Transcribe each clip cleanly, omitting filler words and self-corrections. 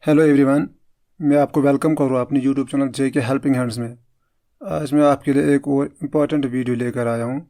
Hello everyone, मैं आपको welcome कर रहा हूँ अपनी YouTube channel JK helping hands में। आज मैं आपके लिए एक और इम्पॉर्टेंट वीडियो लेकर आया हूँ।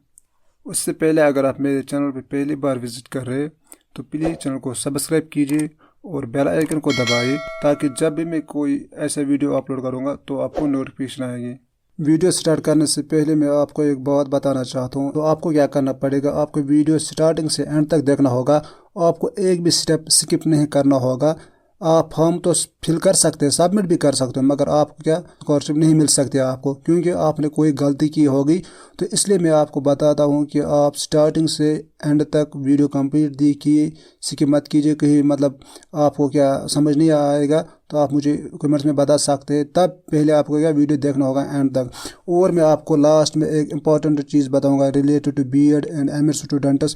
उससे पहले अगर आप मेरे चैनल पर पहली बार विज़िट कर रहे हैं तो प्लीज़ चैनल को सब्सक्राइब कीजिए और बेल आइकन को दबाइए ताकि जब भी मैं कोई ऐसा वीडियो अपलोड करूँगा तो आपको नोटिफिकेशन आएगी। वीडियो स्टार्ट करने से पहले मैं आपको एक बात बताना चाहता हूँ। तो आपको क्या करना पड़ेगा, आपको वीडियो स्टार्टिंग से एंड तक देखना होगा। आपको एक भी स्टेप स्किप नहीं करना होगा। आप फॉर्म तो फिल कर सकते हैं, सबमिट भी कर सकते हैं, मगर आपको क्या स्कॉलरशिप नहीं मिल सकती आपको, क्योंकि आपने कोई गलती की होगी। तो इसलिए मैं आपको बताता हूँ कि आप स्टार्टिंग से एंड तक वीडियो कंप्लीट देखिए, स्किप मत कीजिए। कहीं मतलब आपको क्या समझ नहीं आएगा तो आप मुझे कमेंट्स में बता सकते हैं। तब पहले आपको क्या वीडियो देखना होगा एंड तक। और मैं आपको लास्ट में एक इम्पॉर्टेंट चीज़ बताऊँगा related to BEd and MA students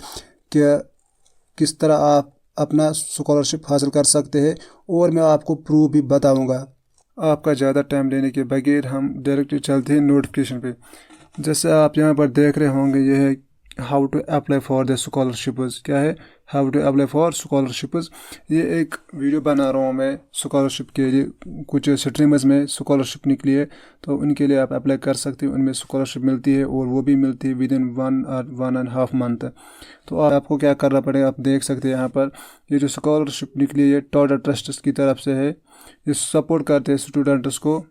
कि किस तरह आप अपना स्कॉलरशिप हासिल कर सकते हैं, और मैं आपको प्रूफ भी बताऊंगा। आपका ज़्यादा टाइम लेने के बगैर हम डायरेक्टली चलते हैं नोटिफिकेशन पे। जैसे आप यहाँ पर देख रहे होंगे, ये है how to apply for the scholarships. क्या है how to apply for scholarships. ये एक वीडियो बना रहा हूँ मैं स्कॉलरशिप के लिए। कुछ स्ट्रीम्स में स्कॉलरशिप निकली है तो उनके लिए आप अप्लाई कर सकते हैं, उनमें स्कॉलरशिप मिलती है और वो भी मिलती है विद इन 1.5 मंथ। तो आपको क्या करना पड़ेगा, आप देख सकते हैं यहाँ पर ये जो स्कॉलरशिप निकली है टाटा ट्रस्ट की तरफ से है। ये सपोर्ट करते हैं स्टूडेंट्स को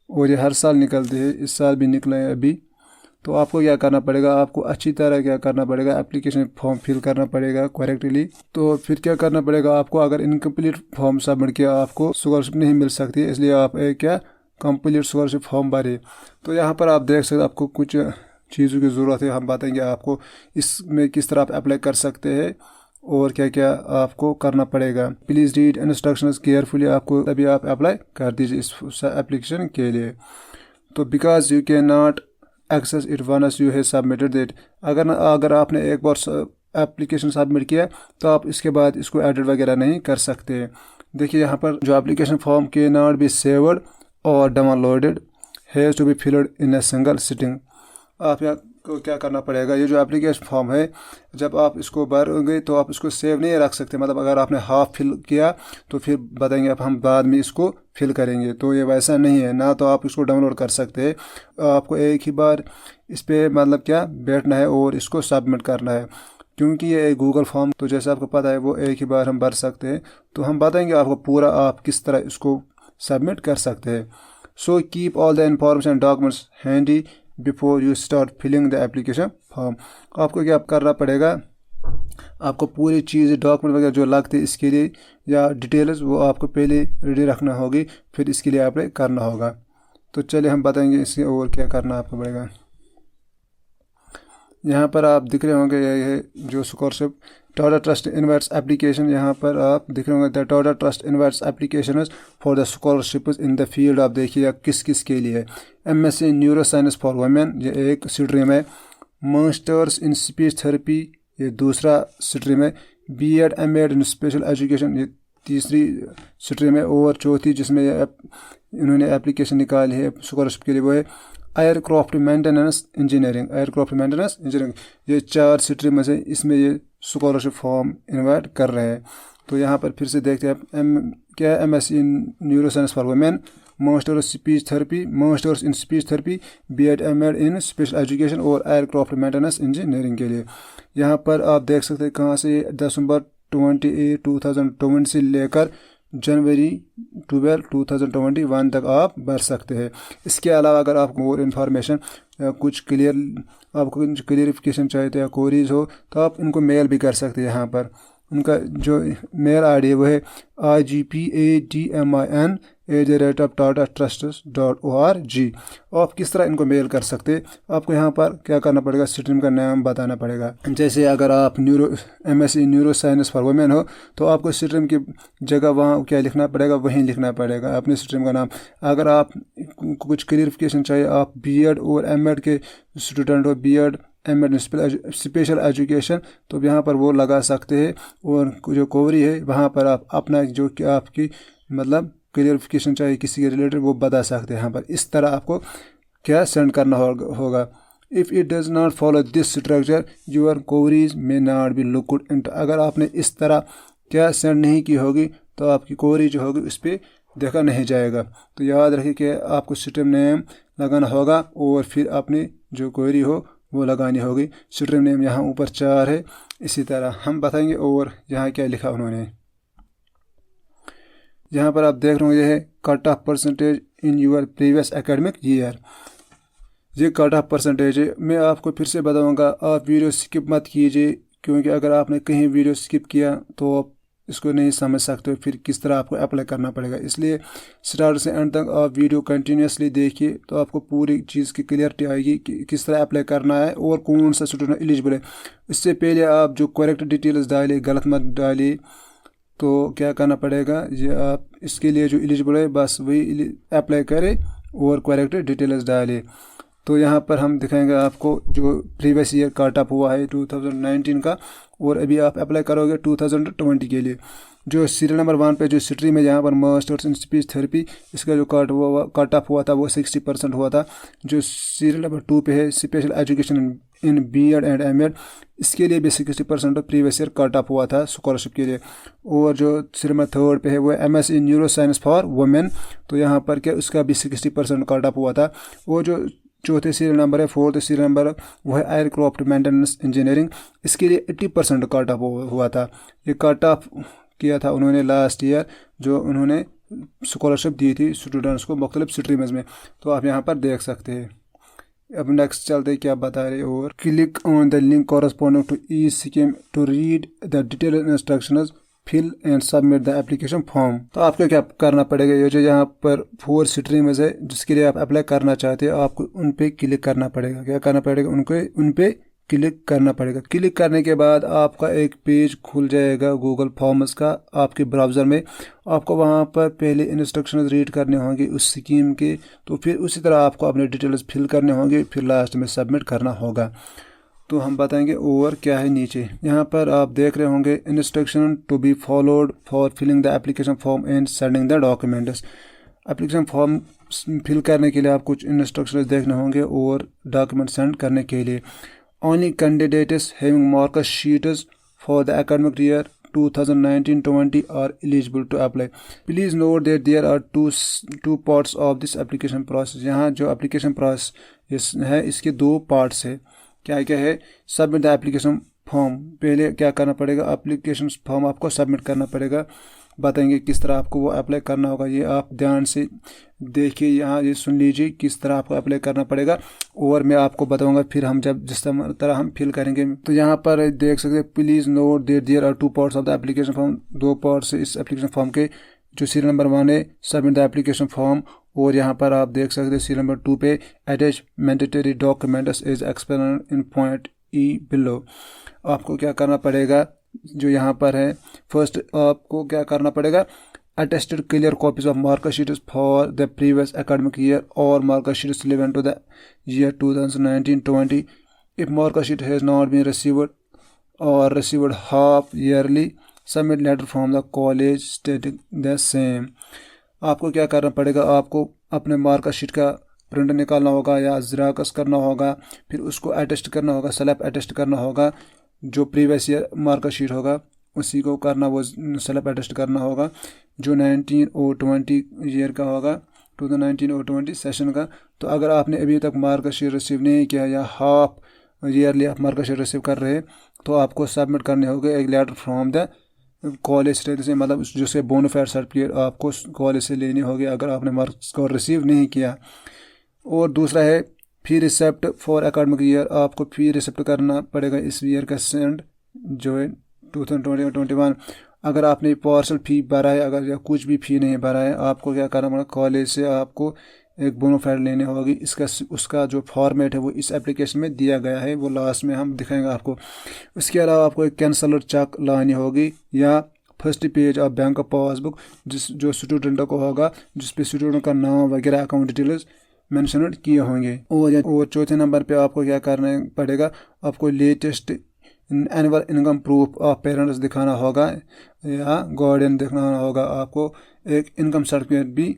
और ये हर साल निकलते हैं, इस साल भी निकले हैं अभी। तो आपको क्या करना पड़ेगा, आपको अच्छी तरह क्या करना पड़ेगा, एप्लीकेशन फॉर्म फिल करना पड़ेगा करेक्टली। तो फिर क्या करना पड़ेगा आपको, अगर इनकम्प्लीट फॉर्म सबमिट किया आपको स्कॉलरशिप नहीं मिल सकती, इसलिए आप एक क्या कंप्लीट स्कॉलरशिप फॉर्म भरे। तो यहाँ पर आप देख सकते आपको कुछ चीज़ों की ज़रूरत है, हम बताएंगे आपको इसमें किस तरह आप अप्लाई कर सकते हैं और क्या क्या आपको करना पड़ेगा। प्लीज़ रीड इंस्ट्रक्शंस केयरफुली, आपको तभी आप अप्लाई कर दीजिए इस एप्लीकेशन के लिए। तो because you can not access it once you have submitted it. अगर आपने एक बार एप्लीकेशन सबमिट किया तो आप इसके बाद इसको एडिट वगैरह नहीं कर सकते। देखिए यहाँ पर जो एप्लीकेशन फॉर्म के नॉट बी सेव्ड और downloaded has to be filled in a single sitting. आप यहाँ को क्या करना पड़ेगा, ये जो एप्लीकेशन फॉर्म है जब आप इसको भरोगे तो आप इसको सेव नहीं रख सकते। मतलब अगर आपने हाफ फिल किया तो फिर बताएंगे आप हम बाद में इसको फिल करेंगे, तो ये वैसा नहीं है ना। तो आप इसको डाउनलोड कर सकते हैं, आपको एक ही बार इस पर मतलब क्या बैठना है और इसको सबमिट करना है, क्योंकि ये एक गूगल फॉर्म तो जैसे आपको पता है वो एक ही बार हम भर सकते हैं। तो हम बताएंगे आपको पूरा आप किस तरह इसको सबमिट कर सकते हैं। So keep all the information and documents handy before you start filling the application form. आपको क्या करना पड़ेगा, आपको पूरी चीज़ डॉक्यूमेंट वगैरह जो लगते हैं इसके लिए या डिटेल्स वो आपको पहले रेडी रखना होगी, फिर इसके लिए अप्लाई करना होगा। तो चलिए हम बताएंगे इसके और क्या करना आपको पड़ेगा। यहाँ पर आप दिख रहे होंगे ये जो scholarship Tata trust invites application, यहाँ पर आप दिख रहे होंगे the Tata trust invites application for the scholarship in the field. आप देखिए किस किस के लिए है। MSc neuro science for women ये एक स्ट्रीम है, मास्टर्स इन स्पीच थेरेपी ये दूसरा स्ट्रीम है, BEd MAd इन स्पेशल एजुकेशन ये तीसरी स्ट्रीम है, और चौथी जिसमें इन्होंने एप्लीकेशन निकाली है स्कॉलरशिप के लिए वो है एयरक्राफ्ट मेंटेनेंस इंजीनियरिंग। ये 4 स्ट्रीम है, इसमें ये स्कॉलरशिप फॉर्म इनवाइट कर रहे हैं। तो यहाँ पर फिर से देखते हैं क्या है MSc in neuroscience for women, masters in speech therapy, BEd MAd in special education और एयरक्राफ्ट मेंटेनेंस इंजीनियरिंग के लिए। यहाँ पर आप देख सकते हैं कहाँ से दिसंबर 28, 2020 से लेकर जनवरी 12, 2021 तक आप भर सकते हैं। इसके अलावा अगर आपको और इन्फॉर्मेशन आपको कुछ क्लियरिफिकेशन चाहिए या क्वेरीज हो तो आप इनको मेल भी कर सकते हैं। यहाँ पर उनका जो मेल ID है वो है IGPADMIN@tatatrust.org। आप किस तरह इनको मेल कर सकते हैं, आपको यहाँ पर क्या करना पड़ेगा, स्ट्रीम का नाम बताना पड़ेगा। जैसे अगर आप MSc neuro science for women हो तो आपको स्ट्रीम की जगह वहाँ क्या लिखना पड़ेगा, वहीं लिखना पड़ेगा अपने स्ट्रीम का नाम। अगर आप कुछ क्लियरिफिकेशन चाहिए, आप BEd और MAd के स्टूडेंट हो, BEd MAd स्पेशल एजुकेशन, तो यहाँ पर वो लगा सकते हैं, और जो कोवरी है वहाँ पर आप अपना जो कि आपकी मतलब क्लियरिफिकेशन चाहिए किसी के रिलेटेड वो बता सकते हैं। यहाँ पर इस तरह आपको क्या सेंड करना होगा। If it does not follow this structure your queries may not be looked into. अगर आपने इस तरह क्या सेंड नहीं की होगी تو آپ کی کوری جو ہوگی اس پہ دیکھا نہیں جائے گا. تو یاد رکھیے کہ آپ کو اسٹریم نیم لگانا ہوگا اور پھر اپنی جو کوری ہو وہ لگانی ہوگی. اسٹریم نیم یہاں اوپر 4 ہے. اسی طرح ہم بتائیں گے اور یہاں کیا لکھا انہوں نے. یہاں پر آپ دیکھ رہے ہیں یہ ہے cut off percentage in your previous academic year. یہ کٹ آف پرسنٹیج ہے. میں آپ کو پھر سے بتاؤں گا آپ ویڈیو سکپ مت کیجیے کیونکہ اگر آپ نے کہیں ویڈیو سکپ کیا تو آپ اس کو نہیں سمجھ سکتے پھر کس طرح آپ کو اپلائی کرنا پڑے گا. اس لیے اسٹارٹ سے اینڈ تک آپ ویڈیو کنٹینیوسلی دیکھیے تو آپ کو پوری چیز کی کلیئرٹی آئے گی کہ کس طرح اپلائی کرنا ہے اور کون سا اسٹوڈنٹ ایلیجبل ہے. اس سے پہلے آپ جو کریکٹ ڈیٹیلز ڈالیں غلط مت ڈالیے. تو کیا کرنا پڑے گا یہ آپ اس کے لیے جو ایلیجبل ہے بس وہی اپلائی کرے اور کریکٹ ڈیٹیلز ڈالے. تو یہاں پر ہم دکھائیں گے آپ کو جو پریویس ایئر کٹ آف ہوا ہے 2019 کا اور ابھی آپ اپلائی کرو گے 2020 کے لیے. جو سیریل نمبر 1 پہ جو اسٹریم ہے یہاں پر ماسٹرس ان اسپیچ تھراپی اس کا جو کٹ آف ہوا تھا وہ 60% ہوا تھا. جو سیریل نمبر 2 پہ ہے special education in B Ed and M Ed اس کے لیے بھی 60% پریویس ایئر کٹ آف ہوا تھا اسکالرشپ کے لیے. اور جو سیریل نمبر 3 پہ ہے وہ M S in neuroscience for women تو یہاں پر کیا اس کا بھی 60% کٹ آف ہوا تھا. اور جو چوتھے سیریل نمبر ہے 4تھ سیریل نمبر وہ ہے ایئر کرافٹ مینٹیننس انجینئرنگ اس کے لیے 80% کٹ آف ہوا تھا. یہ کٹ آف کیا تھا انہوں نے لاسٹ ایئر جو انہوں نے اسکالرشپ دی تھی اسٹوڈنٹس کو مختلف اسٹریمز میں. تو آپ یہاں پر دیکھ سکتے ہیں. اب نیکسٹ چلتے کیا بتا رہے اور click on the link corresponding to each scheme to read the detail instructions fill and submit the application form. تو آپ کو کیا کرنا پڑے گا یہ جو یہاں پر 4 اسٹریمز ہے جس کے لیے آپ اپلائی کرنا چاہتے ہیں آپ کو ان پہ کلک کرنا پڑے گا. کیا کرنا پڑے گا ان پہ کلک کرنا پڑے گا. کلک کرنے کے بعد آپ کا ایک پیج کھل جائے گا گوگل فارمز کا آپ کے براؤزر میں. آپ کو وہاں پر پہلے انسٹرکشنز ریڈ کرنے ہوں گے اس اسکیم کے. تو پھر اسی طرح آپ کو اپنے ڈیٹیلز فل کرنے ہوں گے پھر لاسٹ میں سبمٹ کرنا ہوگا. تو ہم بتائیں گے اور کیا ہے نیچے. یہاں پر آپ دیکھ رہے ہوں گے instruction to be followed for filling the application form and sending the documents. Application form fill کرنے کے لیے آپ کچھ انسٹرکشنز دیکھنے ہوں گے اور ڈاکیومنٹ سینڈ کرنے کے لیے. Only candidates having mark sheets for the academic year 2019-20 are eligible to apply. Please note that there are two parts of this application process. यहाँ जो application process ہے اس کے 2 parts ہے. کیا ہے submit the application form. پہلے کیا کرنا پڑے گا application form آپ کو submit کرنا پڑے گا. بتائیں گے کس طرح آپ کو وہ اپلائی کرنا ہوگا. یہ آپ دھیان سے دیکھیے یہاں یہ سن لیجیے کس طرح آپ کو اپلائی کرنا پڑے گا اور میں آپ کو بتاؤں گا پھر ہم جب جس طرح ہم فل کریں گے. تو یہاں پر دیکھ سکتے please note that there are 2 parts of the application form. 2 parts اس اپلیکیشن فارم کے. جو سیریل نمبر 1 ہے سبمٹ دا اپلیکیشن فارم اور یہاں پر آپ دیکھ سکتے سیریل نمبر 2 پہ attach mandatory documents as explained in point E below. آپ کو کیا کرنا پڑے گا جو یہاں پر ہے فرسٹ آپ کو کیا کرنا پڑے گا attested clear copies of mark sheets for the previous academic year or mark sheets relevant to the year 2019-20. If mark sheet has not been received or received half yearly, submit letter from the college stating the same. آپ کو کیا کرنا پڑے گا آپ کو اپنے mark sheet کا print نکالنا ہوگا یا زیراکس کرنا ہوگا پھر اس کو اٹیسٹ کرنا ہوگا سیلف اٹیسٹ کرنا ہوگا. جو پریویس ایئر مارک شیٹ ہوگا اسی کو کرنا وہ سیلف اٹیسٹ کرنا ہوگا جو 19 اور 20 ایئر کا ہوگا 2019 اور 20 سیشن کا. تو اگر آپ نے ابھی تک مارک شیٹ ریسیو نہیں کیا یا ہاف ایئرلی آپ مارک شیٹ ریسیو کر رہے ہیں تو آپ کو سبمٹ کرنے ہوگے ایک لیٹر فرام دا کالج سے مطلب جو سے بونافائڈ سرٹیفکیٹ آپ کو کالج سے لینی ہوگی اگر آپ نے مارکس کو ریسیو نہیں کیا. اور دوسرا ہے فی ریسیپٹ فار اکیڈمک ایئر. آپ کو فی ریسیپٹ کرنا پڑے گا اس ایئر کا سینڈ جو ہے 2020-21. اگر آپ نے پارسل فی بھرا ہے اگر یا کچھ بھی فی نہیں بھرا ہے آپ کو کیا کرنا پڑے گا کالج سے آپ کو ایک بونافائڈ لینے ہوگی. اس کا جو فارمیٹ ہے وہ اس اپلیکیشن میں دیا گیا ہے وہ لاسٹ میں ہم دکھائیں گے آپ کو. اس کے علاوہ آپ کو ایک کینسلر چیک لانی ہوگی یا فرسٹ پیج آف بینک پاس بک جو اسٹوڈنٹ کو ہوگا جس پہ اسٹوڈنٹ کا نام وغیرہ اکاؤنٹ ڈیٹیلز مینشنڈ کیے ہوں گے. اور چوتھے نمبر پہ آپ کو کیا کرنا پڑے گا آپ کو latest annual income proof of parents دکھانا ہوگا یا گارڈین دکھانا ہوگا. آپ کو ایک انکم سرٹیفکیٹ بھی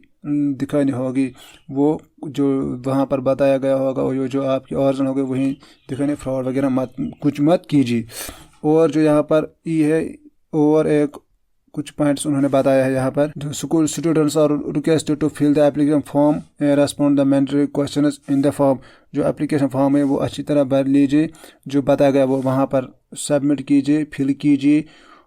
دکھانی ہوگی وہ جو وہاں پر بتایا گیا ہوگا اور جو آپ کی آرجن ہوگی وہیں دکھانے. فراڈ وغیرہ کچھ مت کیجیے. اور جو یہاں پر ای ہے اور ایک कुछ पॉइंट्स उन्होंने बताया है यहाँ पर। जो school students are requested to fill the application form and respond the mandatory questions in the form. जो एप्लीकेशन फॉर्म है वो अच्छी तरह भर लीजिए, जो बताया गया वो वहाँ पर सबमिट कीजिए, फिल कीजिए,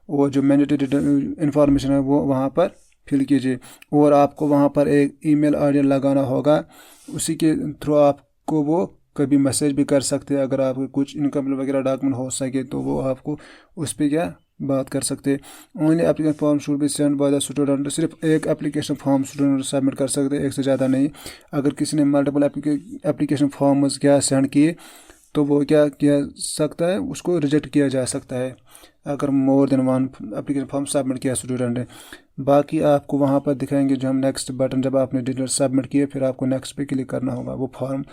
और जो मैंडेटरी इंफॉर्मेशन है वो वहाँ पर फिल कीजिए। और आपको वहाँ पर एक ईमेल आईडी लगाना होगा, उसी के थ्रू आपको वो कभी मैसेज भी कर सकते हैं। अगर आपके कुछ इनकम वगैरह डॉक्यूमेंट हो सके तो वो आपको उस पर क्या बात कर सकते हैं। Only application form should be send by the student. सिर्फ एक एप्लीकेशन फॉर्म स्टूडेंट सबमिट कर सकते हैं, एक से ज़्यादा नहीं। अगर किसी ने मल्टीपल एप्लीकेशन फॉर्म्स क्या सेंड किए तो वो क्या किया सकता है, उसको रिजेक्ट किया जा सकता है अगर more than one application form submit किया स्टूडेंट ने। बाकी आपको वहाँ पर दिखाएंगे जो हम नेक्स्ट बटन, जब आपने डिटेल सबमिट किए फिर आपको नेक्स्ट पे क्लिक करना होगा। वो फॉर्म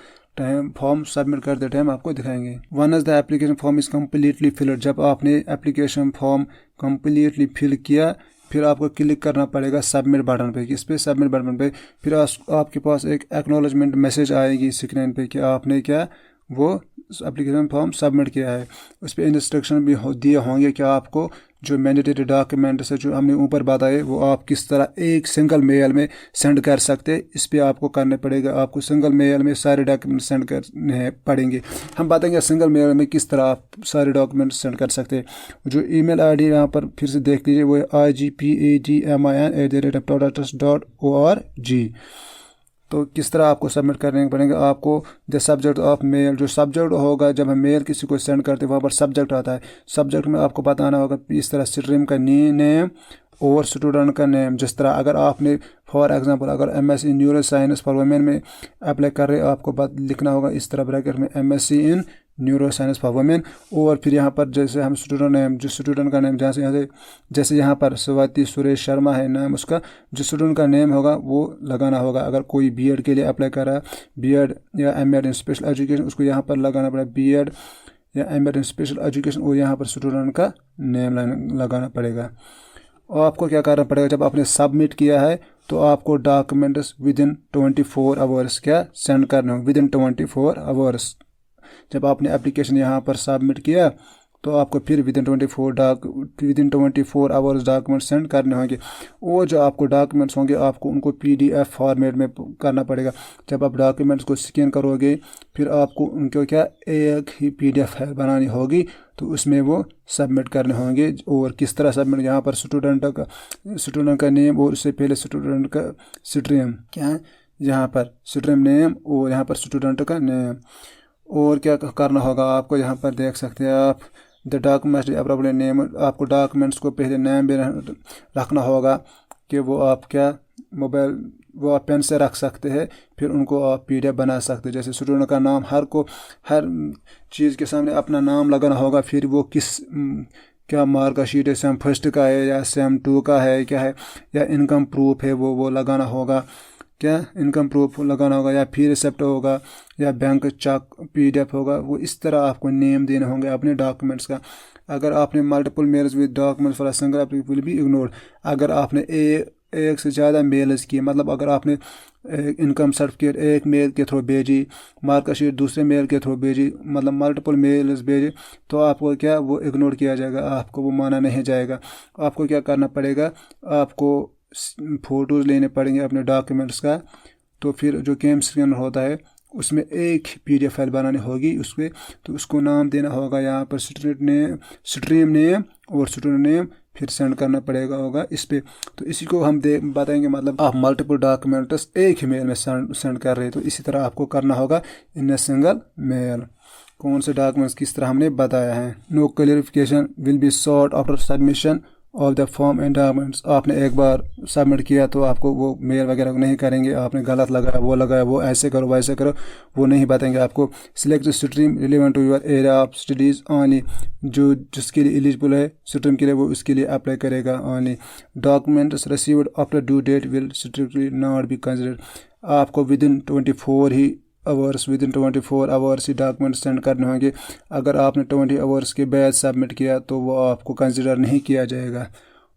सबमिट करते टाइम आपको दिखाएंगे। One is the application form is completely field. जब आपने एप्लीकेशन फॉर्म कम्प्लीटली फिल किया फिर आपको क्लिक करना पड़ेगा सबमिट बटन पे। इस पर सबमिट बटन पे फिर आपके पास एक एक्नॉलेजमेंट मैसेज आएगी स्क्रीन पे कि आपने क्या वो एप्लीकेशन फॉर्म सबमिट किया है। उस पर इंस्ट्रक्शन भी दिए होंगे कि आपको जो मैंडेटरी डॉक्यूमेंट्स है जो हमने ऊपर बताए वो आप किस तरह एक सिंगल मेल में सेंड कर सकते। इस पर आपको करने पड़ेगा, आपको सिंगल मेल में सारे डॉक्यूमेंट सेंड करने पड़ेंगे। हम बताएंगे सिंगल मेल में किस तरह आप सारे डॉक्यूमेंट सेंड कर सकते हैं। जो ईमेल आईडी यहाँ पर फिर से देख लीजिए, वो है igpadmin@products.org। तो किस तरह आपको सबमिट करने पड़ेंगे। आपको द सब्जेक्ट ऑफ मेल, जो सब्जेक्ट होगा जब हम मेल किसी को सेंड करते हैं वहाँ पर सब्जेक्ट आता है। सब्जेक्ट में आपको बताना होगा इस तरह स्ट्रीम का नेम और स्टूडेंट का नेम। जिस तरह अगर आपने फॉर एग्जांपल अगर MSc neuro science for women में अप्लाई कर रहे हो, आपको लिखना होगा इस तरह ब्रैकेट में MSc in neuroscience for women. और फिर यहाँ पर जैसे हम स्टूडेंट नेम, जो स्टूडेंट का नेम जैसे यहाँ पर स्वाति सुरेश शर्मा है नाम उसका, जो स्टूडेंट का नेम होगा वो लगाना होगा। अगर कोई BEd के लिए अप्लाई कर रहा है, BEd या M.Ed इन स्पेशल एजुकेशन, उसको यहाँ पर लगाना पड़ेगा BEd या M.Ed इन स्पेशल एजुकेशन, और यहाँ पर स्टूडेंट का नेम लगाना पड़ेगा। और आपको क्या करना पड़ेगा, जब आपने सबमिट किया है तो आपको डॉक्यूमेंट्स विदिन 24 आवर्स क्या सेंड करने होंगे, विदिन 24 आवर्स। जब आपने एप्लीकेशन यहाँ पर सबमिट किया तो आपको फिर विदिन 24 आवर्स डॉक्यूमेंट सेंड करने होंगे। और जो आपको डॉक्यूमेंट्स होंगे आपको उनको PDF फॉर्मेट में करना पड़ेगा। जब आप डॉक्यूमेंट्स को स्कैन करोगे फिर आपको उनको क्या एक ही PDF फाइल बनानी होगी, तो उसमें वो सबमिट करने होंगे। और किस तरह सबमिट, यहाँ पर स्टूडेंट का नेम और उससे पहले स्टूडेंट का स्ट्रीम क्या है, यहाँ पर स्ट्रीम नेम और यहाँ पर स्टूडेंट का नेम। और क्या करना होगा आपको, यहाँ पर देख सकते हैं आप द डॉक्यूमेंट्स अप्रोप्रिएट नेम। आपको डॉक्यूमेंट्स को पहले नेम भी रखना होगा कि वो आप क्या मोबाइल वो आप पेन से रख सकते हैं, फिर उनको आप PDF बना सकते हैं। जैसे स्टूडेंट का नाम हर चीज़ के सामने अपना नाम लगाना होगा, फिर वो किस क्या मार्क शीट है, सेम फर्स्ट का है या सेम 2 का है क्या है, या इनकम प्रूफ है वो लगाना होगा, क्या इनकम प्रूफ लगाना होगा, या फी रिसिप्ट होगा, या बैंक चेक PDF होगा। वो इस तरह आपको नेम देने होंगे अपने डॉक्यूमेंट्स का। अगर आपने multiple mails with documents for a single application will be ignored. अगर आपने एक से ज़्यादा मेल्स किए, मतलब अगर आपने इनकम सर्टिफिकेट एक मेल के थ्रू भेजी, मार्कशीट दूसरे मेल के थ्रू भेजी, मतलब मल्टीपल मेल्स भेजे, तो आपको क्या वो इग्नोर किया जाएगा, आपको वो माना नहीं जाएगा। आपको क्या करना पड़ेगा, आपको फ़ोटोज़ लेने पड़ेंगे अपने डॉक्यूमेंट्स का। तो फिर जो कैम स्कैनर होता है उसमें एक PDF फाइल बनानी होगी उस पर, तो उसको नाम देना होगा यहाँ पर स्ट्रीम नेम और स्टूडेंट नेम, फिर सेंड करना पड़ेगा होगा इस पर। तो इसी को हम बताएंगे, मतलब आप मल्टीपल डॉक्यूमेंट्स एक ही मेल में सेंड कर रहे हैं, तो इसी तरह आपको करना होगा इन ए सिंगल मेल। कौन से डॉक्यूमेंट्स किस तरह हमने बताया है। No clarification will be sought after submission of the form and documents. आपने एक बार सबमिट किया तो आपको वो मेल वगैरह नहीं करेंगे, आपने गलत लगाया वो ऐसे करो वैसे करो, वो नहीं बताएंगे आपको। Select stream relevant to your area of studies only. जो जिसके लिए एलिजिबल है स्ट्रीम के लिए वो उसके लिए अप्लाई करेगा only. Documents received after due date will strictly not be considered. आपको विदिन 24 आवर्स ही डॉक्यूमेंट सेंड करने होंगे। अगर आपने 20 आवर्स के बाद सबमिट किया तो वो आपको कंसिडर नहीं किया जाएगा।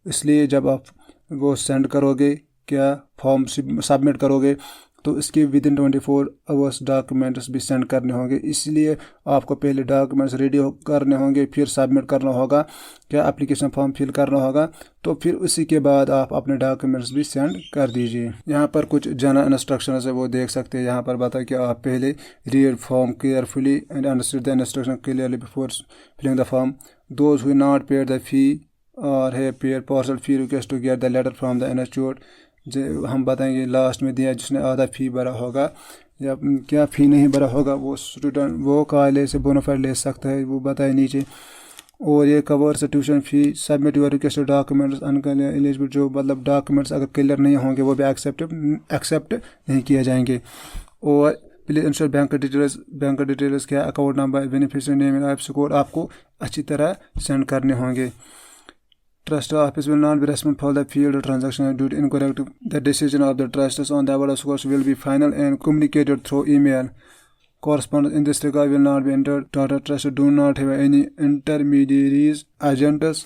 इसलिए जब आप वो सेंड करोगे, क्या फॉर्म सबमिट करोगे, تو اس کے ود ان 24 آورس ڈاکومنٹس بھی سینڈ کرنے ہوں گے. اس لیے آپ کو پہلے ڈاکومنٹس ریڈی کرنے ہوں گے, پھر سبمٹ کرنا ہوگا, کیا اپلیکیشن فارم فل کرنا ہوگا, تو پھر اسی کے بعد آپ اپنے ڈاکومنٹس بھی سینڈ کر دیجیے. یہاں پر کچھ جنرل انسٹرکشنز ہے وہ دیکھ سکتے ہیں. یہاں پر بتا کہ آپ پہلے read form carefully and understand the instruction clearly before filling the form. Those who not paid the fee or have paid partial fee request to get the letter from the institute. ہم بتائیں گے last میں دیا جس نے آدھا فی بھرا ہوگا یا کیا فی نہیں بھرا ہوگا وہ اسٹوڈنٹ وہ کالج سے بونافائڈ لے سکتا ہے, وہ بتائے نیچے. اور یہ course tuition fee. Submit your request documents eligible, جو مطلب ڈاکومنٹس اگر کلیئر نہیں ہوں گے وہ بھی ایکسیپٹ نہیں کیے جائیں گے. اور پلیز انشور بینک ڈیٹیلز کیا account number beneficiary name and I could آپ کو اچھی طرح سینڈ کرنے ہوں گے. Trust office will not be responsible for the field transaction due to incorrect. The decision of the trustees on the award of scores will be final and communicated through email. Correspondence in this regard will not be entered. Tata trustees do not have any intermediaries, agents,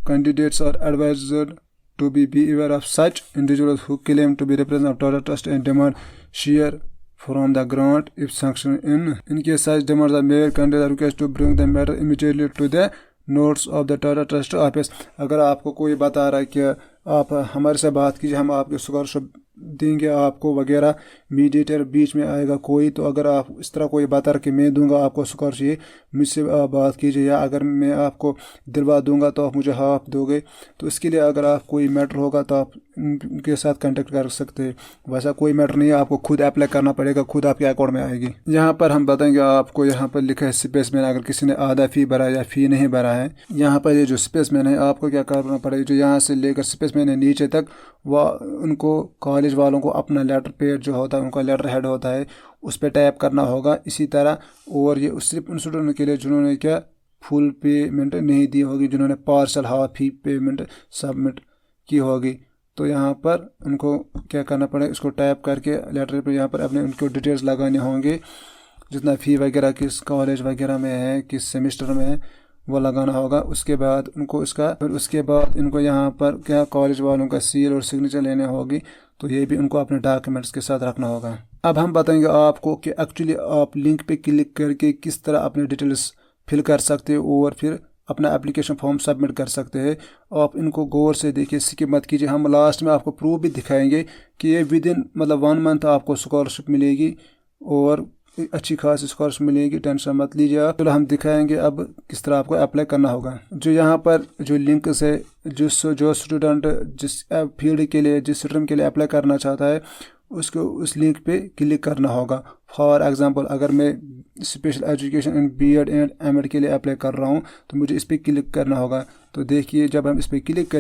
candidates or advisors to be aware of such individuals who claim to be representatives of Tata Trust and demand share from the grant if sanctioned in case such demands are made. Candidates are requested to bring the matter immediately to the notice of the Tata Trust office. اگر آپ کو کوئی بتا رہا ہے کہ آپ ہمارے سے بات کیجیے, ہم آپ کے اسکالرشپ دیں گے آپ کو وغیرہ, میڈیٹر بیچ میں آئے گا کوئی, تو اگر آپ اس طرح کوئی بتا رہا کہ میں دوں گا آپ کو اسکالرشپ, مجھ سے آپ بات کیجیے, یا اگر میں آپ کو دلوا دوں گا تو آپ مجھے ہاف دو گے. تو اس کے لیے اگر آپ کوئی میٹر ہوگا تو آپ ان کے ساتھ کانٹیکٹ کر سکتے ہیں. ویسا کوئی میٹر نہیں ہے, آپ کو خود اپلائی کرنا پڑے گا, خود آپ کے اکاؤنٹ میں آئے گی. یہاں پر ہم بتائیں گے آپ کو, یہاں پر لکھا ہے اسپیس مین. اگر کسی نے آدھا فی بھرا یا فی نہیں بھرا ہے, یہاں پر یہ جو اسپیس مین ہے آپ کو کیا کرنا پڑے گا, جو یہاں سے لے کر اسپیس مین ہے نیچے تک, وہ ان کو کالج والوں کو اپنا لیٹر پیڈ جو ہوتا ہے ان کا لیٹر ہیڈ ہوتا ہے اس پہ ٹائپ کرنا ہوگا اسی طرح. اور یہ صرف ان اسٹوڈنٹ کے لیے جنہوں نے کیا فل پیمنٹ نہیں دی ہوگی, جنہوں نے پارسل ہاف فی پیمنٹ سبمٹ کی ہوگی. تو یہاں پر ان کو کیا کرنا پڑے, اس کو ٹائپ کر کے لیٹر پہ یہاں پر اپنے ان کو ڈیٹیلز لگانے ہوں گے, جتنا فی وغیرہ کس کالج وغیرہ میں ہے, کس سیمسٹر میں ہے, وہ لگانا ہوگا. اس کے بعد ان کو اس کے بعد ان کو یہاں پر کیا کالج والوں کا سیل اور سگنیچر لینے ہوگی, تو یہ بھی ان کو اپنے ڈاکیومنٹس کے ساتھ رکھنا ہوگا. اب ہم بتائیں گے آپ کو کہ ایکچولی آپ لنک پہ کلک کر کے کس طرح اپنے ڈیٹیلز فل کر سکتے اور پھر اپنا اپلیکیشن فارم سبمٹ کر سکتے ہیں. آپ ان کو غور سے دیکھیے, اسکپ مت کیجیے. ہم لاسٹ میں آپ کو پروف بھی دکھائیں گے کہ یہ ود ان مطلب 1 منتھ آپ کو اسکالرشپ ملے گی اور اچھی خاص اسکالرشپ ملے گی, ٹینشن مت لیجیے آپ. چلو ہم دکھائیں گے اب کس طرح آپ کو اپلائی کرنا ہوگا. جو یہاں پر جو لنکس ہے, جو اسٹوڈنٹ جس فیلڈ کے لیے جس اسٹریم کے لیے اپلائی کرنا چاہتا ہے اس کو اس لنک پہ کلک کرنا ہوگا. فار ایگزامپل اگر میں special education in B Ed and M Ed کے لیے اپلائی کر رہا ہوں تو مجھے اس پہ کلک کرنا ہوگا. تو دیکھیے جب ہم اس پہ کلک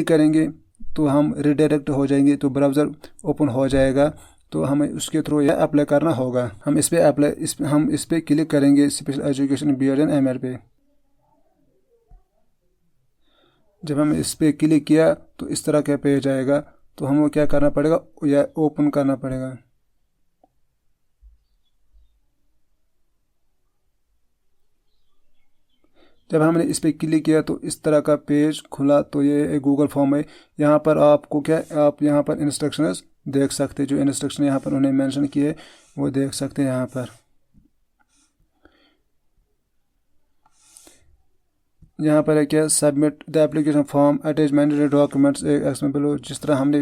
کریں گے تو ہم ریڈائریکٹ ہو جائیں گے, تو براؤزر اوپن ہو جائے گا, تو ہمیں اس کے تھرو یہ اپلائی کرنا ہوگا. ہم اس پہ کلک کریں گے special education B Ed and M Ed پہ. جب ہم اس پہ کلک کیا تو اس طرح کا پیج آئے گا, تو ہمیں کیا کرنا پڑے گا, یا اوپن کرنا پڑے گا. جب ہم نے اس پہ کلک کیا تو اس طرح کا پیج کھلا, تو یہ ایک گوگل فارم ہے. یہاں پر آپ کو آپ یہاں پر انسٹرکشنز دیکھ سکتے, جو انسٹرکشن یہاں پر انہوں نے مینشن کیے وہ دیکھ سکتے ہیں. یہاں پر ہے کیا, submit the application form attach mandatory documents explained. جس طرح ہم نے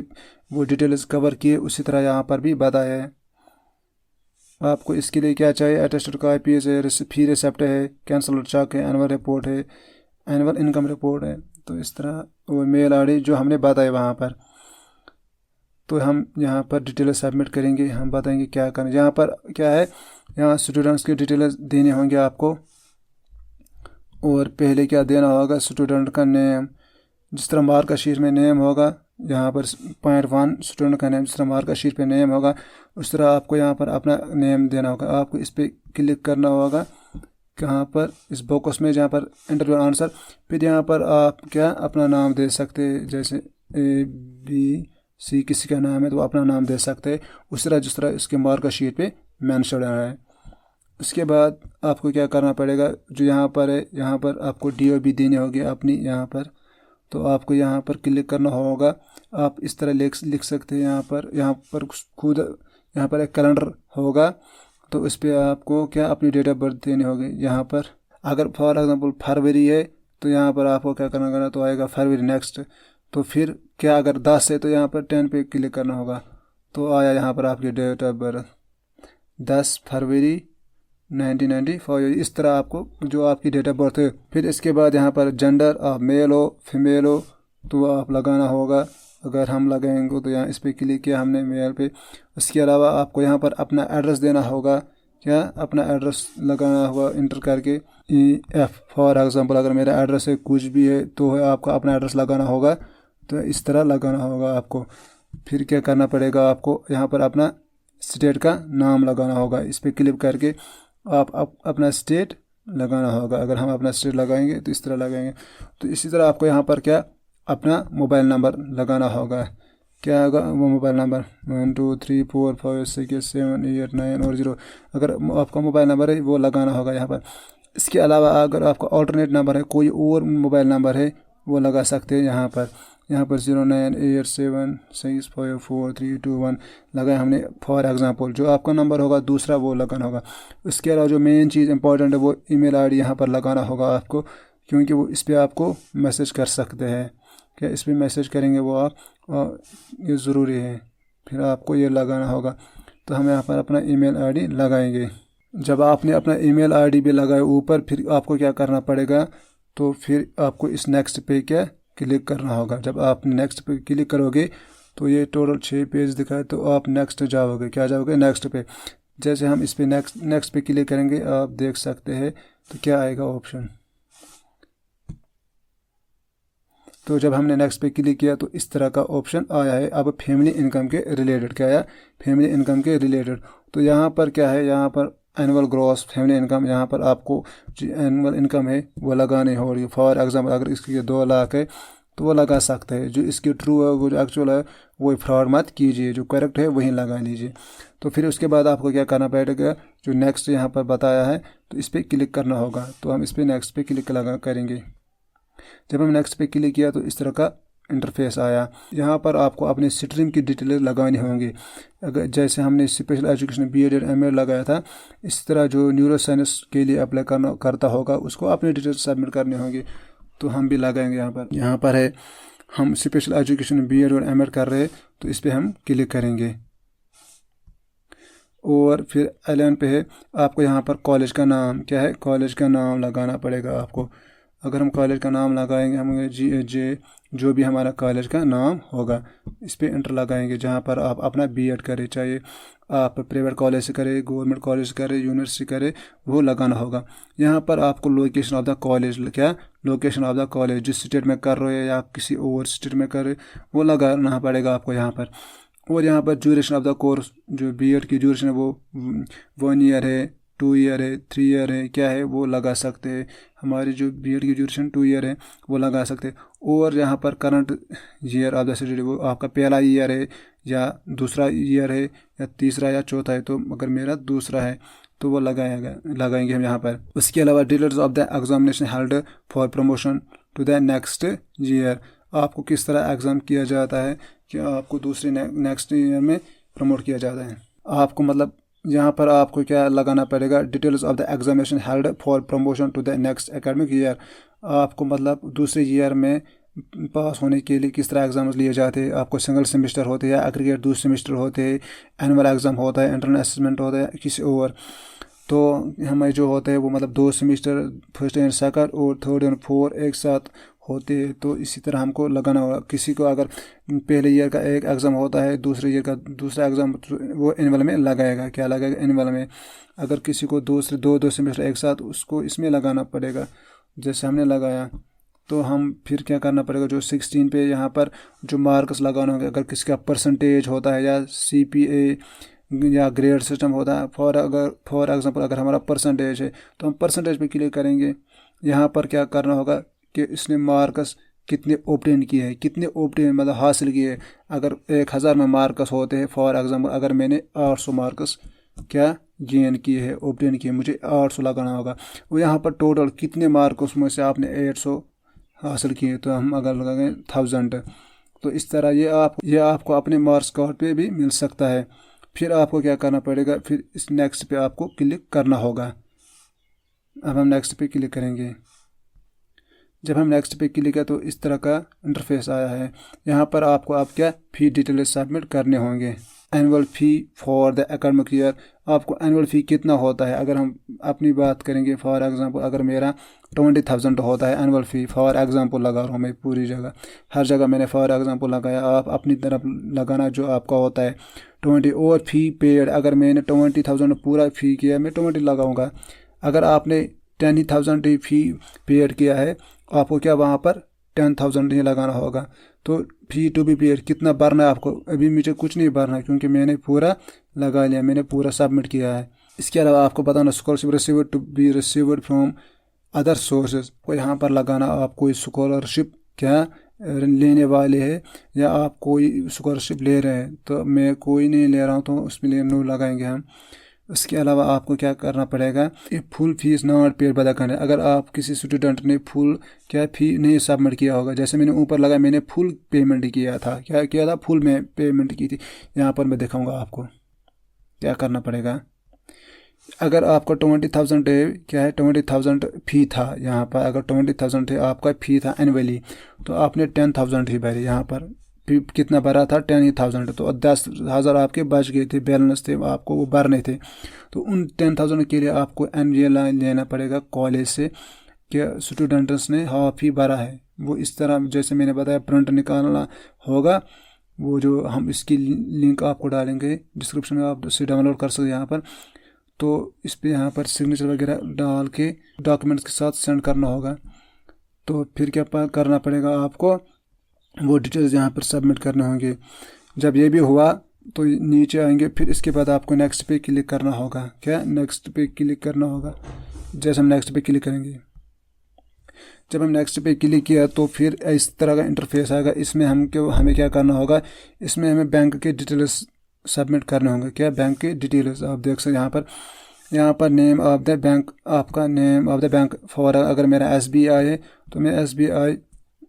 وہ ڈیٹیلز کور کیے اسی طرح یہاں پر بھی بتایا ہے. آپ کو اس کے لیے کیا چاہیے, اٹیسٹڈ کاپیز ہے, فی ریسیپٹ ہے, کینسل چیک ہے, اینول رپورٹ ہے, اینول انکم رپورٹ ہے. تو اس طرح وہ میل آئی ڈی جو ہم نے بتایا وہاں پر. تو ہم یہاں پر ڈیٹیلز سبمٹ کریں گے, ہم بتائیں گے کیا کریں. یہاں پر کیا ہے, یہاں اسٹوڈنٹس کے ڈیٹیلز دینے ہوں گے آپ کو. اور پہلے کیا دینا ہوگا, اسٹوڈنٹ کا نیم, جس طرح مارکا شیٹ میں نیم ہوگا, یہاں پر .1 اسٹوڈنٹ کا نیم جس طرح مارکا شیٹ پہ نیم ہوگا اس طرح آپ کو یہاں پر اپنا نیم دینا ہوگا. آپ کو اس پہ کلک کرنا ہوگا, کہاں پر, اس باکس میں جہاں پر انٹرویو آنسر. پھر یہاں پر آپ کیا اپنا نام دے سکتے, جیسے ABC کسی کا نام ہے تو اپنا نام دے سکتے اس طرح جس طرح اس کے مارکا شیٹ پہ مینشن ہے. اس کے بعد آپ کو کیا کرنا پڑے گا, جو یہاں پر ہے, یہاں پر آپ کو DOB دینی ہوگی اپنی یہاں پر. تو آپ کو یہاں پر کلک کرنا ہوگا. آپ اس طرح لکھ سکتے ہیں. یہاں پر خود یہاں پر ایک کیلنڈر ہوگا، تو اس پہ آپ کو کیا اپنی ڈیٹ آف برتھ دینی ہوگی. یہاں پر اگر فار ایگزامپل فروری ہے تو یہاں پر آپ کو کیا کرنا تو آئے گا فروری نیکسٹ. تو پھر کیا اگر 10 ہے تو یہاں پر 10 پہ کلک کرنا ہوگا. تو آیا یہاں پر آپ کی ڈیٹ آف برتھ 10 فروری 1995. اس طرح آپ کو جو آپ کی ڈیٹ آف برتھ ہے. پھر اس کے بعد یہاں پر جینڈر، آپ میل ہو فیمیل ہو تو آپ لگانا ہوگا. اگر ہم لگائیں گے تو یہاں اس پہ کلک کیا ہم نے میل پہ. اس کے علاوہ آپ کو یہاں پر اپنا ایڈریس دینا ہوگا. کیا اپنا ایڈریس لگانا ہوگا انٹر کر کے. فار ایگزامپل اگر میرا ایڈریس ہے کچھ بھی ہے تو آپ کا اپنا ایڈریس لگانا ہوگا. تو اس طرح لگانا ہوگا آپ کو. پھر کیا کرنا پڑے گا آپ کو یہاں پر اپنا اسٹیٹ کا نام لگانا ہوگا. اس پہ کلک کر کے آپ اپنا اسٹیٹ لگانا ہوگا. اگر ہم اپنا اسٹیٹ لگائیں گے تو اس طرح لگائیں گے. تو اسی طرح آپ کو یہاں پر کیا اپنا موبائل نمبر لگانا ہوگا. کیا ہوگا وہ موبائل نمبر 1 2 3 4 5 6 7 8 9 اور 0. اگر آپ کا موبائل نمبر ہے وہ لگانا ہوگا یہاں پر. اس کے علاوہ اگر آپ کا آلٹرنیٹ نمبر ہے، کوئی اور موبائل نمبر ہے، وہ لگا سکتے ہیں یہاں پر. 098765432 لگائے ہم نے فار ایگزامپل. جو آپ کا نمبر ہوگا دوسرا وہ لگانا ہوگا. اس کے علاوہ جو مین چیز امپورٹنٹ ہے وہ ای میل آئی ڈی یہاں پر لگانا ہوگا آپ کو، کیونکہ وہ اس پہ آپ کو میسیج کر سکتے ہیں. کہ اس پہ میسیج کریں گے وہ آپ، یہ ضروری ہے. پھر آپ کو یہ لگانا ہوگا. تو ہم یہاں پر اپنا ای میل آئی ڈی لگائیں گے. جب آپ نے اپنا ای میل آئی ڈی بھی لگایا اوپر، پھر آپ کو کیا کرنا پڑے گا تو پھر آپ کو اس نیکسٹ پہ کیا کلک کرنا ہوگا. جب آپ نیکسٹ پہ کلک کرو گے تو یہ ٹوٹل 6 پیج دکھائے تو آپ نیکسٹ جاؤ گے. کیا جاؤ گے؟ نیکسٹ پہ. جیسے ہم اس پہ نیکسٹ پہ کلک کریں گے آپ دیکھ سکتے ہیں تو کیا آئے گا آپشن. تو جب ہم نے نیکسٹ پہ کلک کیا تو اس طرح کا آپشن آیا ہے. اب فیملی انکم کے ریلیٹڈ کیا ہے؟ فیملی انکم کے ریلیٹڈ. تو یہاں پر کیا ہے؟ یہاں پر اینول گراس فیملی انکم. یہاں پر آپ کو جو اینول انکم ہے وہ لگانی ہوگی. فار ایگزامپل اگر اس کی 2 لاکھ ہے تو وہ لگا سکتے ہیں. جو اس کی ٹرو ہے، وہ جو ایکچوئل ہے، وہ فراڈ مت کیجیے. جو کریکٹ ہے وہیں لگا لیجیے. تو پھر اس کے بعد آپ کو کیا کرنا پڑے گا؟ جو نیکسٹ یہاں پر بتایا ہے تو اس پہ کلک کرنا ہوگا. تو ہم اس پہ نیکسٹ پہ کلک کریں گے. جب ہم نیکسٹ پہ کلک کیا تو اس طرح کا انٹرفیس آیا. یہاں پر آپ کو اپنے اسٹریم کی ڈیٹیل لگانی ہوں گی. اگر جیسے ہم نے special education B Ed M Ed لگایا تھا، اس طرح جو نیورو سائنس کے لیے اپلائی کرتا ہوگا اس کو اپنی ڈیٹیل سبمٹ کرنی ہوں گی. تو ہم بھی لگائیں گے. یہاں پر ہے ہم اسپیشل ایجوکیشن بی ایڈ اور ایم ایڈ کر رہے ہیں تو اس پہ ہم کلک کریں گے. اور پھر 11 پہ ہے آپ کو یہاں پر کالج کا نام. کیا ہے؟ کالج کا نام لگانا پڑے گا آپ کو. اگر ہم کالج کا نام لگائیں گے، ہم جی ایچ جے جو بھی ہمارا کالج کا نام ہوگا اس پہ انٹر لگائیں گے. جہاں پر آپ اپنا بی ایڈ کرے، چاہیے آپ پرائیویٹ کالج سے کرے، گورنمنٹ کالج سے کرے، یونیورسٹی کرے، وہ لگانا ہوگا. یہاں پر آپ کو لوکیشن آف دا کالج، کیا لوکیشن آف دا کالج جس اسٹیٹ میں کر رہے ہیں یا کسی اور اسٹیٹ میں کر رہے وہ لگانا پڑے گا آپ کو یہاں پر. اور یہاں پر ڈیوریشن آف دا کورس، جو بی ایڈ کی ڈیوریشن ہے وہ 1 ایئر ہے، 2 ایئر ہے، 3 ایئر ہے، کیا ہے وہ لگا سکتے ہیں. ہماری جو بی ایڈ کی ڈیوریشن 2 ایئر ہے وہ لگا سکتے ہیں. اور یہاں پر current year of the study, وہ آپ کا پہلا ایئر ہے یا دوسرا ایئر ہے یا تیسرا یا چوتھا ہے. تو اگر میرا دوسرا ہے تو وہ لگائیں گے ہم یہاں پر. اس کے علاوہ details of the examination held for promotion to the next year. آپ کو کس طرح ایگزام کیا جاتا ہے کہ آپ کو دوسرے نیکسٹ ایئر میں پروموٹ کیا جاتا ہے. آپ کو مطلب یہاں پر آپ کو کیا لگانا پڑے گا؟ Details of the examination held for promotion to the next academic year. آپ کو مطلب دوسرے ایئر میں پاس ہونے کے لیے کس طرح ایگزامز لیے جاتے ہیں. آپ کو سنگل سیمسٹر ہوتے ہیں یا ایگریگیٹ 2 سیمسٹر ہوتے ہیں، اینول ایگزام ہوتا ہے، انٹرنل اسسمنٹ ہوتا ہے کسی اور. تو ہمیں جو ہوتا ہے وہ مطلب 2 سیمسٹر، فرسٹ اینڈ سیکنڈ اور تھرڈ اینڈ 4 ایک ساتھ ہوتے ہیں. تو اسی طرح ہم کو لگانا ہوگا. کسی کو اگر پہلے ایئر کا ایک ایگزام ہوتا ہے، دوسرے ایئر کا دوسرا ایگزام، وہ اینول میں لگائے گا. کیا لگائے گا؟ اینول میں. اگر کسی کو دوسرے 2 سیمسٹر ایک ساتھ، اس کو اس میں لگانا پڑے گا جیسے ہم نے لگایا. تو ہم پھر کیا کرنا پڑے گا؟ جو 16 پہ یہاں پر جو مارکس لگانا ہوگا، اگر کسی کا پرسنٹیج ہوتا ہے یا سی پی اے یا گریڈ سسٹم ہوتا ہے. فار ایگزامپل اگر ہمارا پرسنٹیج ہے تو ہم پرسنٹیج پہ کلک کریں گے. یہاں پر کیا کرنا ہوگا کہ اس نے مارکس کتنے اوبٹین کیے ہیں، کتنے اوبٹین مطلب حاصل کیے. اگر 1000 میں مارکس ہوتے ہیں، فار ایگزامپل اگر میں نے 800 مارکس کیا گین کیے ہیں، اوبٹین کیے، مجھے 800 لگانا ہوگا. وہ یہاں پر ٹوٹل کتنے مارکس میں سے آپ نے 800 हासिल किए, तो हम अगर लगाएंगे 1000, तो इस तरह ये आपको अपने मार्क्स कार्ड पे भी मिल सकता है। फिर आपको क्या करना पड़ेगा, फिर इस नेक्स्ट पे आपको क्लिक करना होगा। अब हम नेक्स्ट पे क्लिक करेंगे। जब हम नेक्स्ट पे क्लिक करें तो इस तरह का इंटरफेस आया है। यहाँ पर आपको आप क्या फी डिटेल्स सबमिट करने होंगे। Annual fee for the academic year, आपको एनुअल फ़ी कितना होता है। अगर हम अपनी बात करेंगे, फॉर एग्जांपल अगर मेरा 20,000 होता है एनुअल फ़ी, फॉर एग्जांपल लगा रहा हूँ मैं पूरी जगह, हर जगह मैंने फॉर एग्जांपल लगाया। आप अपनी तरफ लगाना जो आपका होता है 20। और फ़ी पेड, अगर मैंने 20,000 पूरा फ़ी किया मैं 20 लगाऊंगा। अगर आपने 10,000 फ़ी पेड किया है, आपको क्या वहाँ पर 10,000 ही लगाना होगा। तो फ़ी टू बी पेड कितना भरना है आपको, अभी मुझे कुछ नहीं भरना क्योंकि मैंने पूरा लगा लिया, मैंने पूरा सबमिट किया है। इसके अलावा आपको बताना scholarship received to be received from other sources, को यहाँ पर लगाना आप कोई स्कॉलरशिप क्या लेने वाले हैं या आप कोई स्कॉलरशिप ले रहे हैं। तो मैं कोई नहीं ले रहा हूँ तो उसमें लिए नो लगाएंगे हम। उसके अलावा आपको क्या करना पड़ेगा, full fees not paid by the candidate, अगर आप किसी स्टूडेंट ने फुल क्या फ़ी नहीं सबमिट किया होगा, जैसे मैंने ऊपर लगा मैंने फुल पेमेंट किया था, क्या किया था, फुल में पेमेंट की थी। यहाँ पर मैं दिखाऊंगा आपको क्या करना पड़ेगा। अगर आपका 20,000 क्या है 20,000 फ़ी था, यहाँ पर अगर 20,000 आपका फ़ी था एनुअली, तो आपने 10,000 ही भरी। यहाँ पर कितना भरा था 10,000, तो 10,000 आपके बच गए थे, बैलेंस थे आपको वो भरने थे। तो उन 10,000 के लिए आपको एनजीएल लेना पड़ेगा कॉलेज से कि स्टूडेंट्स ने हाफ ही भरा है। वो इस तरह जैसे मैंने बताया प्रिंट निकालना होगा, वो जो हम इसकी लिंक आपको डालेंगे डिस्क्रिप्शन में, आप उसे डाउनलोड कर सकते हैं यहाँ पर। तो इस पर यहाँ पर सिग्नेचर वगैरह डाल के डॉक्यूमेंट्स के साथ सेंड करना होगा। तो फिर क्या करना पड़ेगा आपको, वो डिटेल्स यहाँ पर सबमिट करने होंगे। जब ये भी हुआ तो नीचे आएंगे, फिर इसके बाद आपको नेक्स्ट पे क्लिक करना होगा। क्या नेक्स्ट पे क्लिक करना होगा। जैसे हम नेक्स्ट पे क्लिक करेंगे, जब हम नेक्स्ट पे क्लिक किया तो फिर इस तरह का इंटरफेस आएगा। इसमें हमें क्या करना होगा, इसमें हमें बैंक के डिटेल्स सबमिट करने होंगे। क्या बैंक के डिटेल्स आप देख सकते यहाँ पर नेम ऑफ द बैंक, आपका name of the bank. For अगर मेरा SBI है तो मैं SBI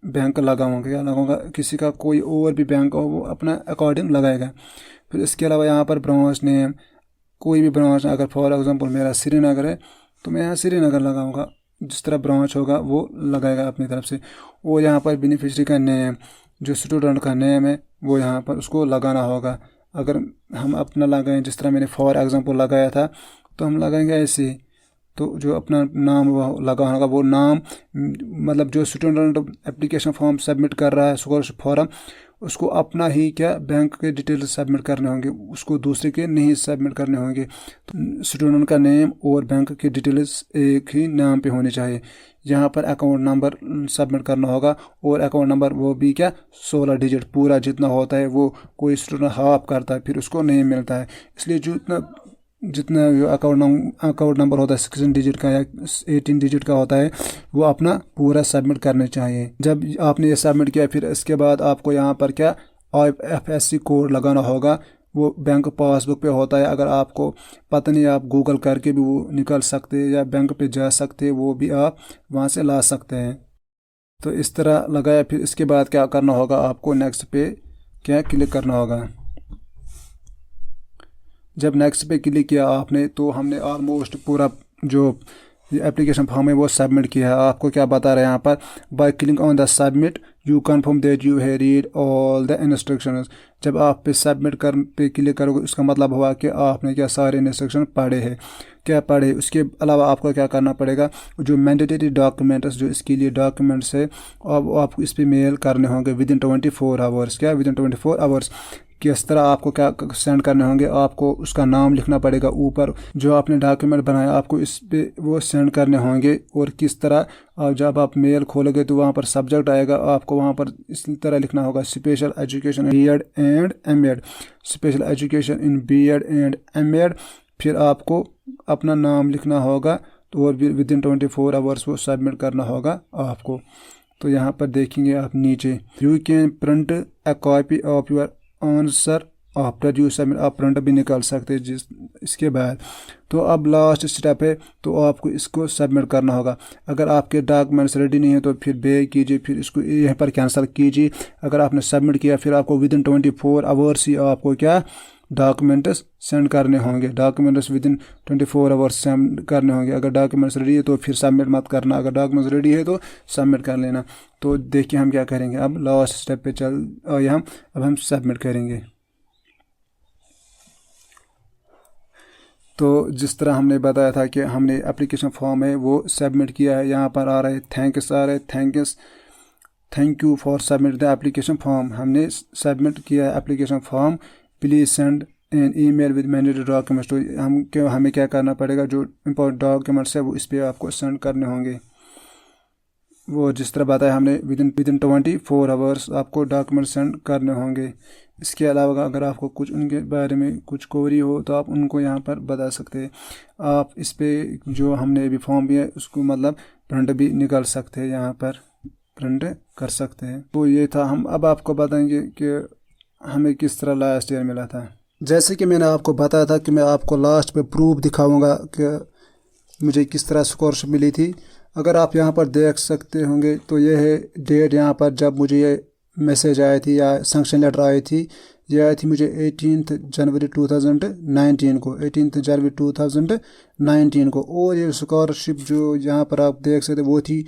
बैंक लगाऊंगा, क्या लगाऊंगा, किसी का कोई और भी बैंक हो वो अपना अकॉर्डिंग लगाएगा। फिर इसके अलावा यहाँ पर ब्रांच नेम, कोई भी ब्रांच, अगर फॉर एग्जांपल मेरा श्रीनगर है तो मैं यहाँ श्रीनगर लगाऊंगा, जिस तरह ब्रांच होगा वो लगाएगा अपनी तरफ से। और यहाँ पर बेनिफिशरी का नेम, जो स्टूडेंट का नेम है वो यहाँ पर उसको लगाना होगा। अगर हम अपना लगाएं, जिस तरह मैंने फॉर एग्जांपल लगाया था, तो हम लगाएंगे ऐसे। तो जो अपना नाम लगा होगा वो नाम, मतलब जो स्टूडेंट एप्लीकेशन फॉर्म सबमिट कर रहा है स्कॉलरशिप फॉर्म, उसको अपना ही क्या बैंक के डिटेल्स सबमिट करने होंगे, उसको दूसरे के नहीं सबमिट करने होंगे। तो स्टूडेंट का नेम और बैंक की डिटेल्स एक ही नाम पे होने चाहिए। यहाँ पर अकाउंट नंबर सबमिट करना होगा, और अकाउंट नंबर वो भी क्या 16 डिजिट पूरा जितना होता है, वो कोई स्टूडेंट हाफ करता है फिर उसको नहीं मिलता है। इसलिए जितना अकाउंट नंबर होता है 16 डिजिट का या 18 डिजिट का होता है, वो अपना पूरा सबमिट करना चाहिए। जब आपने ये सबमिट किया, फिर इसके बाद आपको यहाँ पर क्या IFSC कोड लगाना होगा। वो बैंक पासबुक पे होता है, अगर आपको पता नहीं आप गूगल करके भी वो निकाल सकते हैं या बैंक पे जा सकते हैं, वो भी आप वहाँ से ला सकते हैं। तो इस तरह लगाया। फिर इसके बाद क्या करना होगा, आपको नेक्स्ट पे क्या क्लिक करना होगा। जब नेक्स्ट पे क्लिक किया आपने, तो हमने ऑलमोस्ट पूरा जो एप्लीकेशन फॉर्म है वो सबमिट किया है। आपको क्या बता रहे हैं यहाँ पर, by click on the submit you confirm that you have read all the instructions. जब आप पे सबमिट पे क्लिक करोगे, उसका मतलब हुआ कि आपने क्या सारे इंस्ट्रक्शन पढ़े हैं, क्या पढ़े। उसके अलावा आपको क्या करना पड़ेगा, जो मैंडेटरी डॉक्यूमेंट्स, जो इसके लिए डॉक्यूमेंट्स है, अब आपको इस पर मेल करने होंगे विदिन 24 आवर्स। क्या विदिन 24 आवर्स किस तरह आपको क्या सेंड करने होंगे, आपको उसका नाम लिखना पड़ेगा ऊपर, जो आपने डॉक्यूमेंट बनाया आपको इस पे वो सेंड करने होंगे। और किस तरह जब आप मेल खोलोगे तो वहाँ पर सब्जेक्ट आएगा, आपको वहाँ पर इस तरह लिखना होगा special education B.Ed and M.Ed, special education in B.Ed and M.Ed। फिर आपको अपना नाम लिखना होगा, तो और विदिन 24 आवर्स वो सबमिट करना होगा आपको। तो यहाँ पर देखेंगे आप नीचे, you can print a copy of your answer after you submit आप प्रिंट भी निकाल सकते हैं इसके बाद। तो अब लास्ट स्टेप है, तो आपको इसको सबमिट करना होगा। अगर आपके डॉक्यूमेंट्स रेडी नहीं है तो फिर बैक कीजिए, फिर इसको यहीं पर कैंसिल कीजिए। अगर आपने सबमिट किया फिर आपको विदिन 24 आवर्स ही आपको क्या डॉक्यूमेंट्स सेंड करने होंगे। डॉक्यूमेंट्स विदिन 24 आवर्स सेंड करने होंगे। अगर डॉक्यूमेंट्स रेडी है तो फिर सबमिट मत करना, अगर डॉक्यूमेंट्स रेडी है तो सबमिट कर लेना। तो देखिए हम क्या करेंगे, अब लास्ट स्टेप पे चल आए हम, अब हम सबमिट करेंगे। तो जिस तरह हमने बताया था कि हमने एप्लीकेशन फॉर्म है वो सबमिट किया है, यहाँ पर आ रहा है थैंक्स, आ रहा है thank you for submit the application form. हमने सबमिट किया है application form, please send an email with mandatory documents. तो हमें क्या करना पड़ेगा, जो इम्पोर्टेंट डॉक्यूमेंट्स है वो इस पर आपको सेंड करने होंगे। वो जिस तरह बताया हमने विदिन 24 आवर्स आपको डॉक्यूमेंट सेंड करने होंगे। इसके अलावा अगर आपको कुछ उनके बारे में कुछ क्वेरी हो तो आप उनको यहाँ पर बता सकते हैं। आप इस पे जो हमने अभी फॉर्म भी है उसको मतलब प्रिंट भी निकाल सकते हैं, यहाँ पर प्रिंट कर सकते हैं। तो ये था, हम अब आपको बताएंगे कि हमें किस तरह लास्ट ईयर मिला था। जैसे कि मैंने आपको बताया था कि मैं आपको लास्ट पे प्रूफ दिखाऊंगा कि मुझे किस तरह स्कॉलरशिप मिली थी। अगर आप यहाँ पर देख सकते होंगे तो ये है डेट यहाँ पर जब मुझे ये मैसेज आई थी या सैंक्शन लेटर आई थी। ये आई थी मुझे 18 जनवरी 2019 को, 18 जनवरी 2019 को। और ये स्कॉलरशिप जो यहाँ पर आप देख सकते वो थी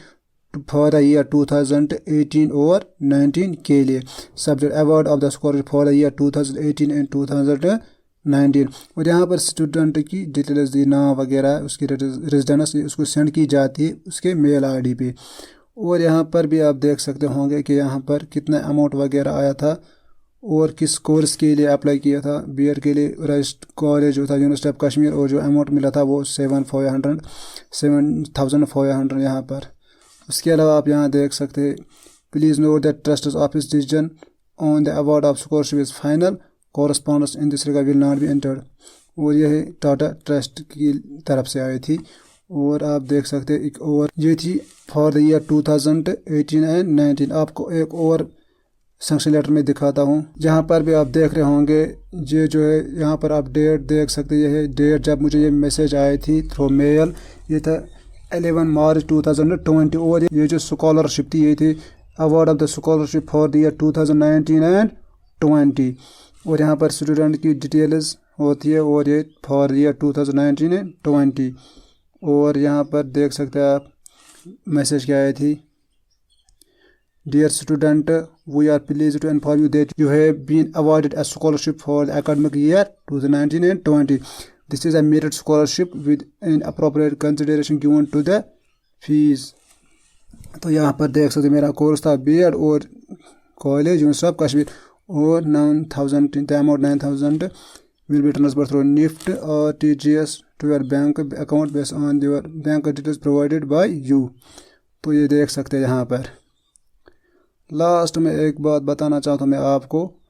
फॉर द ईयर 2018 और 19 के लिए। Subject award of the scholarship for the year 2018 and 2019। और यहाँ पर स्टूडेंट की डिटेल्स दी, नाम वगैरह, उसकी रेजिडेंस उसको सेंड की जाती है उसके मेल आईडी पे। और यहाँ पर भी आप देख सकते होंगे कि यहाँ पर कितना अमाउंट वगैरह आया था और किस कोर्स के लिए अप्लाई किया था। बीएड के लिए रजिस्टर्ड कॉलेज जो था यूनिवर्सिटी ऑफ कश्मीर, और जो अमाउंट मिला था वो 7,500 यहाँ पर। उसके अलावा आप यहाँ देख सकते हैं, please note that trust office decision on the award of scholarship is final, correspondence in this regard will not be entered. और यह टाटा ट्रस्ट की तरफ से आई थी। और आप देख सकते हैं एक और ये थी फॉर द ईयर 2018 एंड 19। आपको एक और सैंक्शन लेटर में दिखाता हूँ, जहाँ पर भी आप देख रहे होंगे ये जो है यहाँ पर आप डेट देख सकते हैं। ये है डेट जब मुझे ये मैसेज आई थी थ्रू मेल, ये था 11 मार्च 2020। और ये जो स्कॉलरशिप थी ये थी award of the scholarship for the year 2019 and 20। और यहाँ पर स्टूडेंट की डिटेल्स होती है और ये फॉर ईयर 2019 एंड 20। और यहाँ पर देख सकते हैं आप मैसेज क्या आई थी, dear student we are please to inform you that you have been awarded a scholarship for the academic year 2019 and 20। This is a merit scholarship with an appropriate consideration given to the fees. तो यहाँ पर देख सकते मेरा course था BEd और college university of Kashmir. और 9,000 the amount 9,000 will be transferred through NIFT or TGS to your bank account based on your bank details provided by you। तो ये देख सकते हैं यहाँ पर। लास्ट में एक बात बताना चाहता हूँ मैं आपको,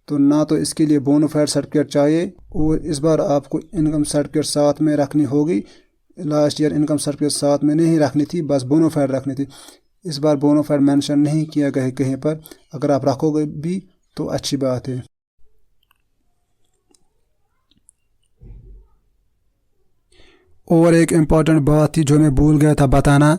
तो ना तो इसके लिए बोनाफाइड सर्टिफिकेट चाहिए और इस बार आपको इनकम सर्टिफिकेट साथ में रखनी होगी। लास्ट ईयर इनकम सर्टिफिकेट साथ में नहीं रखनी थी, बस बोनाफाइड रखनी थी। इस बार बोनाफाइड मेंशन नहीं किया गया कहीं पर। अगर आप रखोगे भी तो अच्छी बात है। और एक इम्पॉर्टेंट बात थी जो मैं भूल गया था बताना,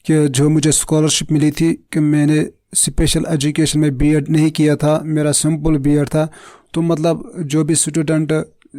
कि जो मुझे स्कॉलरशिप मिली थी कि मैंने स्पेशल एजुकेशन में बीएड नहीं किया था, मेरा सिंपल बीएड था। तो मतलब जो भी स्टूडेंट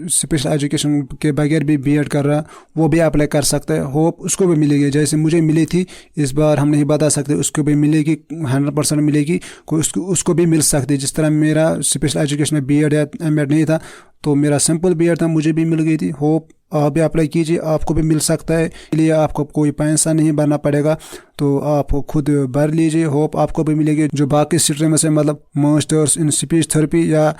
स्पेशल एजुकेशन के बगैर भी बीएड कर रहा वो भी अप्लाई कर सकता है। होप उसको भी मिलेगी, जैसे मुझे मिली थी। इस बार हम नहीं बता सकते, उसको भी मिलेगी, 100% मिलेगी, कोई उसको भी मिल सकती है। जिस तरह मेरा स्पेशल एजुकेशन में बीएड या एमएड नहीं था तो मेरा सिंपल बीएड था, मुझे भी मिल गई थी। होप आप भी अप्लाई कीजिए, आपको भी मिल सकता है। इसलिए आपको कोई पैसा नहीं भरना पड़ेगा, तो आप खुद भर लीजिए। होप आपको भी मिलेगी। जो बाकी स्ट्रीम से मतलब मास्टर्स इन स्पीच थेरेपी या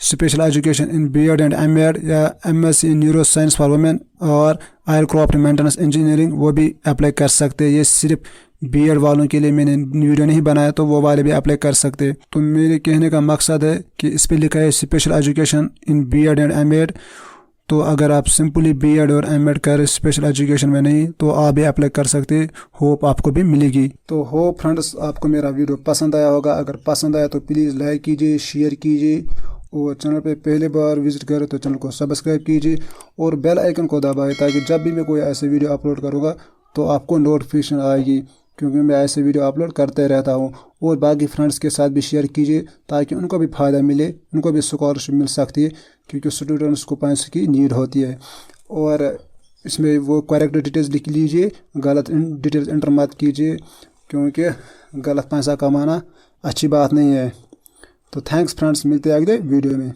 special education in B Ed and M Ed या MSc in neuroscience for women और एयरक्राफ्ट मेंटेनेंस इंजीनियरिंग, वो भी अप्लाई कर सकते हैं। ये सिर्फ बीएड वालों के लिए मैंने वीडियो नहीं बनाया, तो वो वाले भी अप्लाई कर सकते हैं। तो मेरे कहने का मकसद है कि इस पर लिखा है special education in B Ed and M Ed. तो अगर आप सिंपली बीएड और एमएड कर स्पेशल एजुकेशन में नहीं तो आप भी अप्लाई कर सकते हैं। होप आपको भी मिलेगी। तो होप फ्रेंड्स आपको मेरा वीडियो पसंद आया होगा। अगर पसंद आया तो प्लीज़ लाइक कीजिए, शेयर कीजिए और चैनल पे पहली बार विजिट करें तो चैनल को सब्सक्राइब कीजिए और बेल आइकन को दबाएं, ताकि जब भी मैं कोई ऐसे वीडियो अपलोड करूँगा तो आपको नोटिफिकेशन आएगी, क्योंकि मैं ऐसे वीडियो अपलोड करते रहता हूँ। और बाकी फ्रेंड्स के साथ भी शेयर कीजिए ताकि उनको भी फ़ायदा मिले, उनको भी स्कॉलरशिप मिल सकती है, क्योंकि स्टूडेंट्स को पैसे की नीड होती है। और इसमें वो करेक्ट डिटेल्स लिख लीजिए, गलत डिटेल्स इंटर मत कीजिए, क्योंकि गलत पैसा कमाना अच्छी बात नहीं है। तो थैंक्स फ्रेंड्स, मिलते हैं अगले वीडियो में।